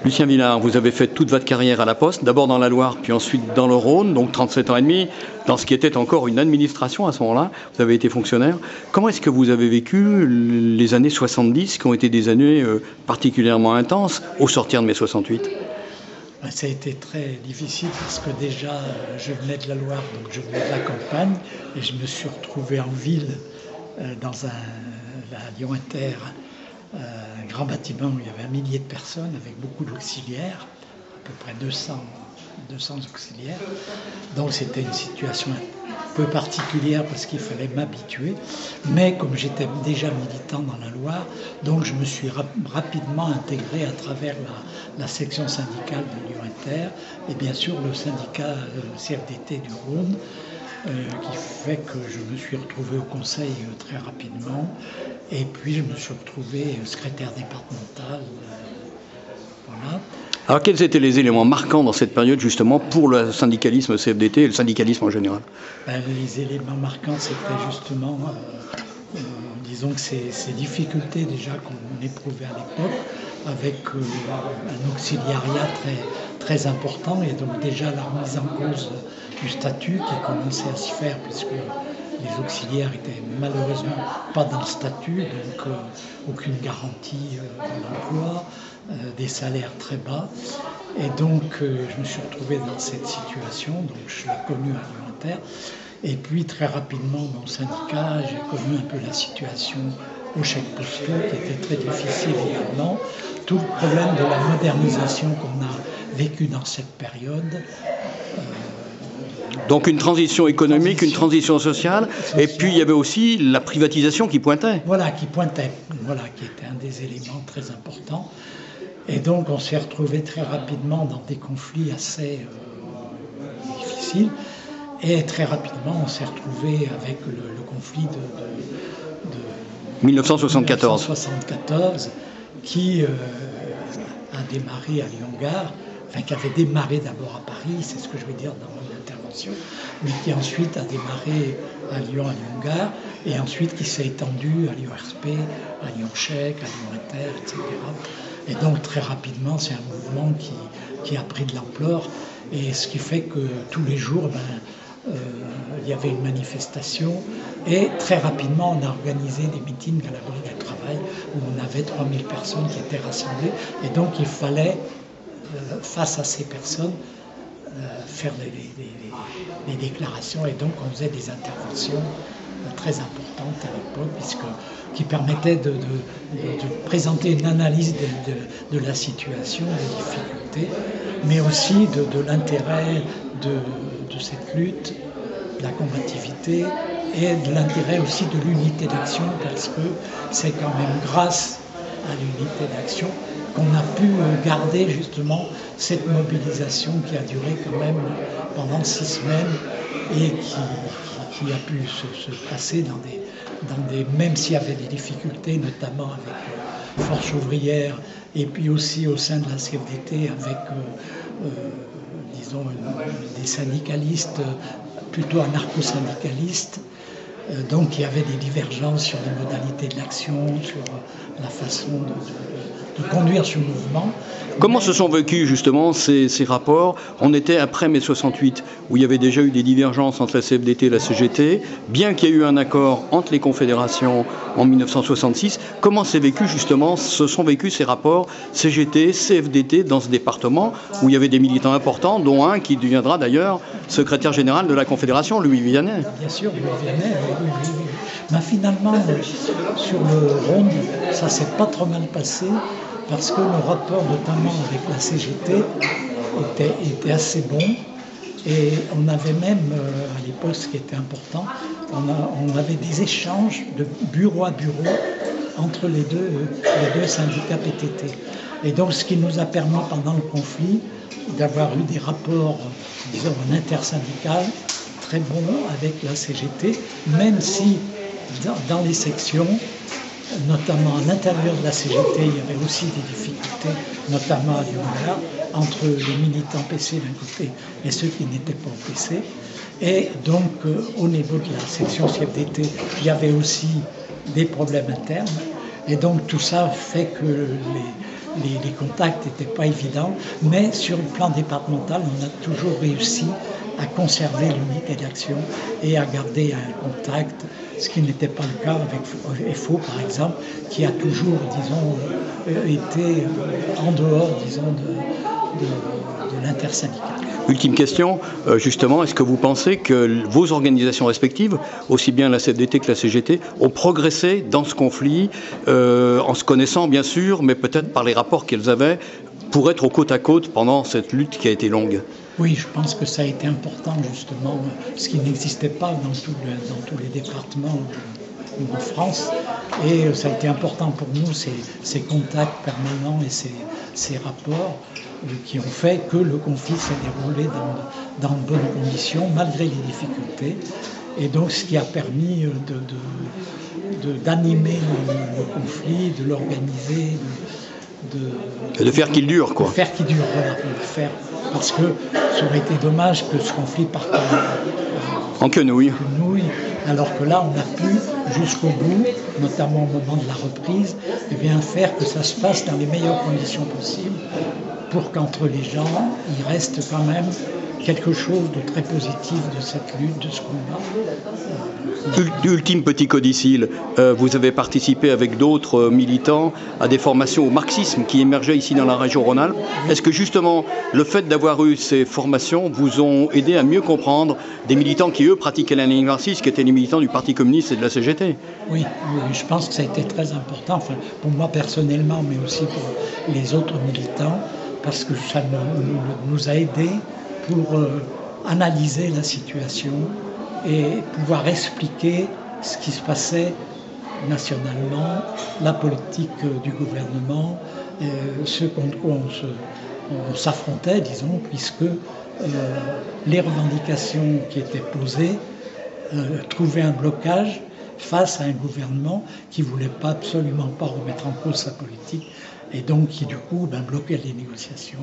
Lucien Villard, vous avez fait toute votre carrière à la Poste, d'abord dans la Loire, puis ensuite dans le Rhône, donc 37 ans et demi, dans ce qui était encore une administration à ce moment-là. Vous avez été fonctionnaire. Comment est-ce que vous avez vécu les années 70, qui ont été des années particulièrement intenses, au sortir de mai 68? Ça a été très difficile parce que déjà, je venais de la Loire, donc je venais de la campagne, et je me suis retrouvé en ville, dans la Lyon Inter, un grand bâtiment où il y avait 1 millier de personnes avec beaucoup d'auxiliaires, à peu près 200 auxiliaires. Donc c'était une situation un peu particulière parce qu'il fallait m'habituer. Mais comme j'étais déjà militant dans la Loire, donc je me suis rapidement intégré à travers la section syndicale de Lyon Inter et bien sûr le syndicat CFDT du Rhône, qui fait que je me suis retrouvé au conseil très rapidement et puis je me suis retrouvé secrétaire départemental. Voilà. Alors quels étaient les éléments marquants dans cette période justement pour le syndicalisme CFDT et le syndicalisme en général? Les éléments marquants c'était justement, disons que ces difficultés déjà qu'on éprouvait à l'époque avec un auxiliariat très important et donc déjà la remise en cause du statut qui commençait à se faire puisque les auxiliaires étaient malheureusement pas dans le statut, donc aucune garantie de l'emploi, des salaires très bas. Et donc je me suis retrouvé dans cette situation, donc je l'ai connue à Lyon Inter. Et puis très rapidement dans le syndicat, j'ai connu un peu la situation aux chèques postaux qui était très difficile également. Tout le problème de la modernisation qu'on a vécu dans cette période. Donc une transition économique, une transition sociale, et puis il y avait aussi la privatisation qui pointait. Voilà, qui était un des éléments très importants. Et donc on s'est retrouvé très rapidement dans des conflits assez difficiles. Et très rapidement on s'est retrouvé avec le conflit de 1974. Qui a démarré à Lyon-Gare, enfin qui avait démarré d'abord à Paris, c'est ce que je vais dire dans mon intervention, mais qui ensuite a démarré à Lyon-Gare, et ensuite qui s'est étendu à Lyon-RSP, à Lyon-Chèque, à Lyon-Inter, etc. Et donc très rapidement, c'est un mouvement qui a pris de l'ampleur, et ce qui fait que tous les jours, il y avait une manifestation et très rapidement on a organisé des meetings à la Bourse du Travail où on avait 3000 personnes qui étaient rassemblées et donc il fallait, face à ces personnes, faire des déclarations et donc on faisait des interventions très importantes à l'époque qui permettaient de présenter une analyse de la situation, des difficultés, mais aussi de l'intérêt de cette lutte, de la combativité et de l'intérêt aussi de l'unité d'action parce que c'est quand même grâce à l'unité d'action qu'on a pu garder justement cette mobilisation qui a duré quand même pendant 6 semaines et qui a pu se passer même s'il y avait des difficultés, notamment avec Force ouvrière et puis aussi au sein de la CFDT avec disons des syndicalistes plutôt anarcho-syndicalistes. Donc il y avait des divergences sur les modalités de l'action, sur la façon de conduire ce mouvement. Comment se sont vécus justement ces rapports? On était après mai 68, où il y avait déjà eu des divergences entre la CFDT et la CGT, bien qu'il y ait eu un accord entre les confédérations en 1966. Comment se sont vécus ces rapports CGT, CFDT dans ce département où il y avait des militants importants, dont un qui deviendra d'ailleurs secrétaire général de la Confédération, Louis Vianney? Bien sûr, Louis Vianney, oui. Mais finalement, sur le Rhône, ça s'est pas trop mal passé parce que le rapport, notamment avec la CGT, était assez bon. Et on avait même, à l'époque, ce qui était important, on avait des échanges de bureau à bureau entre les deux syndicats PTT. Et donc, ce qui nous a permis pendant le conflit d'avoir eu des rapports, disons, en intersyndical très bons avec la CGT, même si dans les sections, notamment à l'intérieur de la CGT, il y avait aussi des difficultés, notamment à Lyon-Gare, entre les militants PC d'un côté et ceux qui n'étaient pas au PC. Et donc, au niveau de la section CFDT, il y avait aussi des problèmes internes. Et donc, tout ça fait que les contacts n'étaient pas évidents, mais sur le plan départemental, on a toujours réussi à conserver l'unité d'action et à garder un contact, ce qui n'était pas le cas avec FO, par exemple, qui a toujours, disons, été en dehors, disons, de l'intersyndical. Ultime question, justement, est-ce que vous pensez que vos organisations respectives, aussi bien la CFDT que la CGT, ont progressé dans ce conflit, en se connaissant bien sûr, mais peut-être par les rapports qu'elles avaient, pour être au côte à côte pendant cette lutte qui a été longue? Oui, je pense que ça a été important, justement, ce qui n'existait pas dans tous les départements en France. Et ça a été important pour nous, ces contacts permanents et ces rapports qui ont fait que le conflit s'est déroulé dans de bonnes conditions, malgré les difficultés. Et donc, ce qui a permis d'animer le conflit, de l'organiser, de faire qu'il dure, quoi. De faire qu'il dure, voilà, de le faire. Parce que ça aurait été dommage que ce conflit parte en quenouille. Alors que là, on a pu, jusqu'au bout, notamment au moment de la reprise, eh bien, faire que ça se passe dans les meilleures conditions possibles pour qu'entre les gens, il reste quand même quelque chose de très positif de cette lutte, de ce combat. Ultime petit codicile, vous avez participé avec d'autres militants à des formations au marxisme qui émergeaient ici dans la région Rhône-Alpes. Est-ce que justement le fait d'avoir eu ces formations vous ont aidé à mieux comprendre des militants qui eux pratiquaient la ligne marxiste, qui étaient les militants du Parti communiste et de la CGT? Oui, je pense que ça a été très important, enfin, pour moi personnellement, mais aussi pour les autres militants, parce que ça nous a aidés pour analyser la situation et pouvoir expliquer ce qui se passait nationalement, la politique du gouvernement, ce contre quoi on s'affrontait, disons, puisque les revendications qui étaient posées trouvaient un blocage face à un gouvernement qui ne voulait absolument pas remettre en cause sa politique et donc qui du coup bloquait les négociations.